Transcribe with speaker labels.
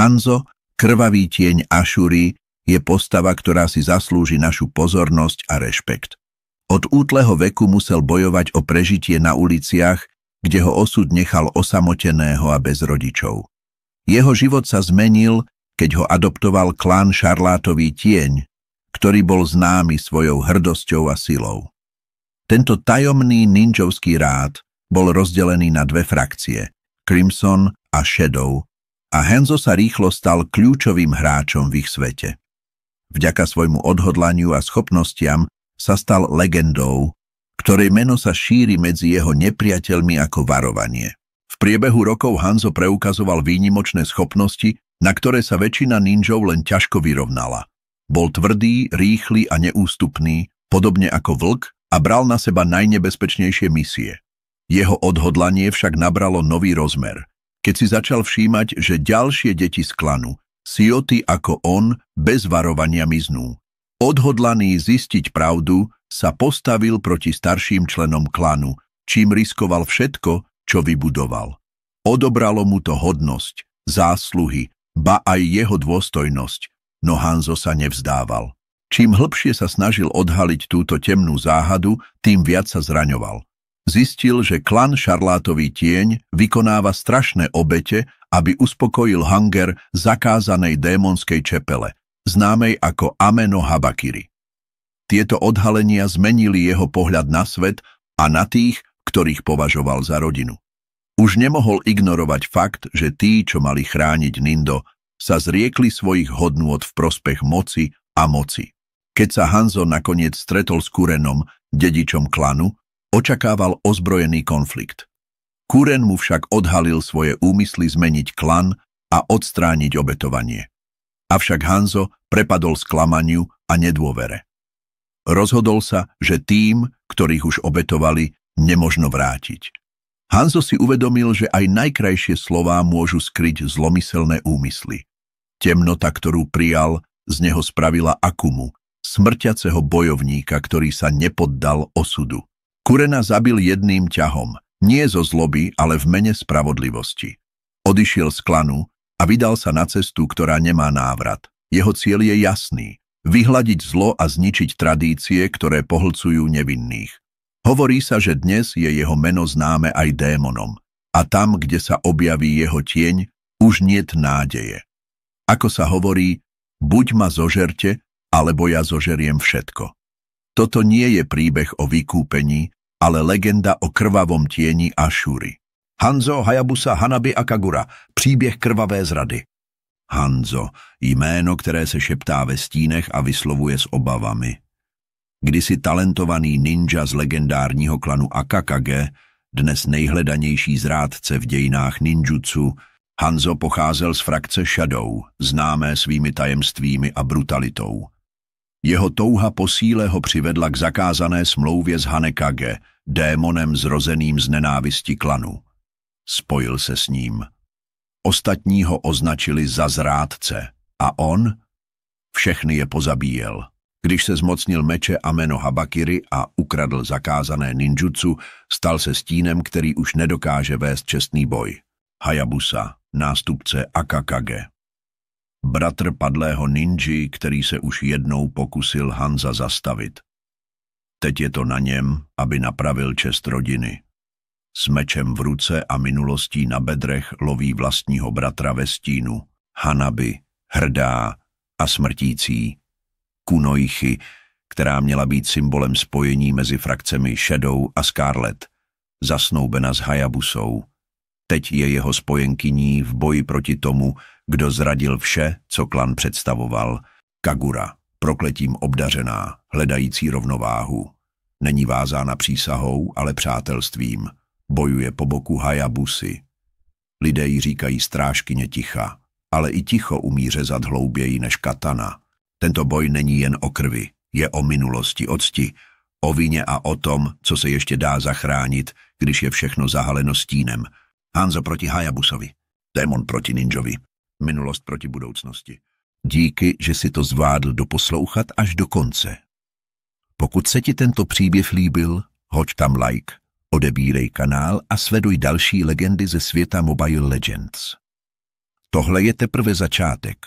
Speaker 1: Hanzo, krvavý tieň Ašúry, je postava, ktorá si zaslúži našu pozornosť a rešpekt. Od útleho veku musel bojovať o prežitie na uliciach, kde ho osud nechal osamoteného a bez rodičov. Jeho život sa zmenil, keď ho adoptoval klán Šarlátový tieň, ktorý bol známy svojou hrdosťou a silou. Tento tajomný ninjovský rád bol rozdelený na dve frakcie, Crimson a Shadow, a Hanzo sa rýchlo stal kľúčovým hráčom v ich svete. Vďaka svojmu odhodlaniu a schopnostiam sa stal legendou, ktorej meno sa šíri medzi jeho nepriateľmi ako varovanie. V priebehu rokov Hanzo preukazoval výnimočné schopnosti, na ktoré sa väčšina ninjov len ťažko vyrovnala. Bol tvrdý, rýchly a neústupný, podobne ako vlk, a bral na seba najnebezpečnejšie misie. Jeho odhodlanie však nabralo nový rozmer, keď si začal všímať, že ďalšie deti z klanu, Sijoty ako on, bez varovania miznú. Odhodlaný zistiť pravdu, sa postavil proti starším členom klanu, čím riskoval všetko, čo vybudoval. Odobralo mu to hodnosť, zásluhy, ba aj jeho dôstojnosť, no Hanzo sa nevzdával. Čím hlbšie sa snažil odhaliť túto temnú záhadu, tým viac sa zraňoval. Zistil, že klan Šarlátový tieň vykonáva strašné obete, aby uspokojil hunger zakázanej démonskej čepele, známej ako Ame no Habakiri. Tieto odhalenia zmenili jeho pohľad na svet a na tých, ktorých považoval za rodinu. Už nemohol ignorovať fakt, že tí, čo mali chrániť Nindo, sa zriekli svojich hodnôt v prospech moci a moci. Keď sa Hanzo nakoniec stretol s Kurenom, dedičom klanu, očakával ozbrojený konflikt. Kuren mu však odhalil svoje úmysly zmeniť klan a odstrániť obetovanie. Avšak Hanzo prepadol sklamaniu a nedôvere. Rozhodol sa, že tým, ktorých už obetovali, nemožno vrátiť. Hanzo si uvedomil, že aj najkrajšie slová môžu skryť zlomyselné úmysly. Temnota, ktorú prijal, z neho spravila Akumu, smrťaceho bojovníka, ktorý sa nepoddal osudu. Kurena zabil jedným ťahom, nie zo zloby, ale v mene spravodlivosti. Odišiel z klanu a vydal sa na cestu, ktorá nemá návrat. Jeho cieľ je jasný. Vyhladiť zlo a zničiť tradície, ktoré pohlcujú nevinných. Hovorí sa, že dnes je jeho meno známe aj démonom. A tam, kde sa objaví jeho tieň, už niet nádeje. Ako sa hovorí, buď ma zožerte, alebo ja zožeriem všetko. Toto nie je príbeh o vykúpení, ale legenda o krvavom tieni Ašúry. Hanzo, Hayabusa, Hanabi a Kagura. Příběh krvavé zrady. Hanzo, jméno, které se šeptá ve stínech a vyslovuje s obavami. Kdysi talentovaný ninja z legendárního klanu Akakage, dnes nejhledanější zrádce v dějinách ninjutsu, Hanzo pocházel z frakce Shadow, známé svými tajemstvími a brutalitou. Jeho touha po síle ho přivedla k zakázané smlouvě s Hanekage, démonem zrozeným z nenávisti klanu. Spojil se s ním. Ostatní ho označili za zrádce a on všechny je pozabíjel. Když se zmocnil meče Ame no Habakiri a ukradl zakázané ninjutsu, stal se stínem, který už nedokáže vést čestný boj. Hayabusa, nástupce Akakage. Bratr padlého ninji, který se už jednou pokusil Hanza zastavit. Teď je to na něm, aby napravil čest rodiny. S mečem v ruce a minulostí na bedrech loví vlastního bratra ve stínu. Hanabi, hrdá a smrtící. Kunoichi, která měla být symbolem spojení mezi frakcemi Shadow a Scarlet, zasnoubena s Hayabusou. Teď je jeho spojenkyní v boji proti tomu, kdo zradil vše, co klan představoval. Kagura, prokletím obdařená, hledající rovnováhu. Není vázána přísahou, ale přátelstvím. Bojuje po boku Hayabusy. Lidé jí říkají strážkyně ticha, ale i ticho umí řezat hlouběji než katana. Tento boj není jen o krvi, je o minulosti, o cti, o vině a o tom, co se ještě dá zachránit, když je všechno zahaleno stínem. Hanzo proti Hayabusovi, démon proti ninjovi, minulost proti budoucnosti. Díky, že si to zvládl doposlouchat až do konce. Pokud se ti tento příběh líbil, hoď tam like, odebírej kanál a sleduj další legendy ze světa Mobile Legends. Tohle je teprve začátek.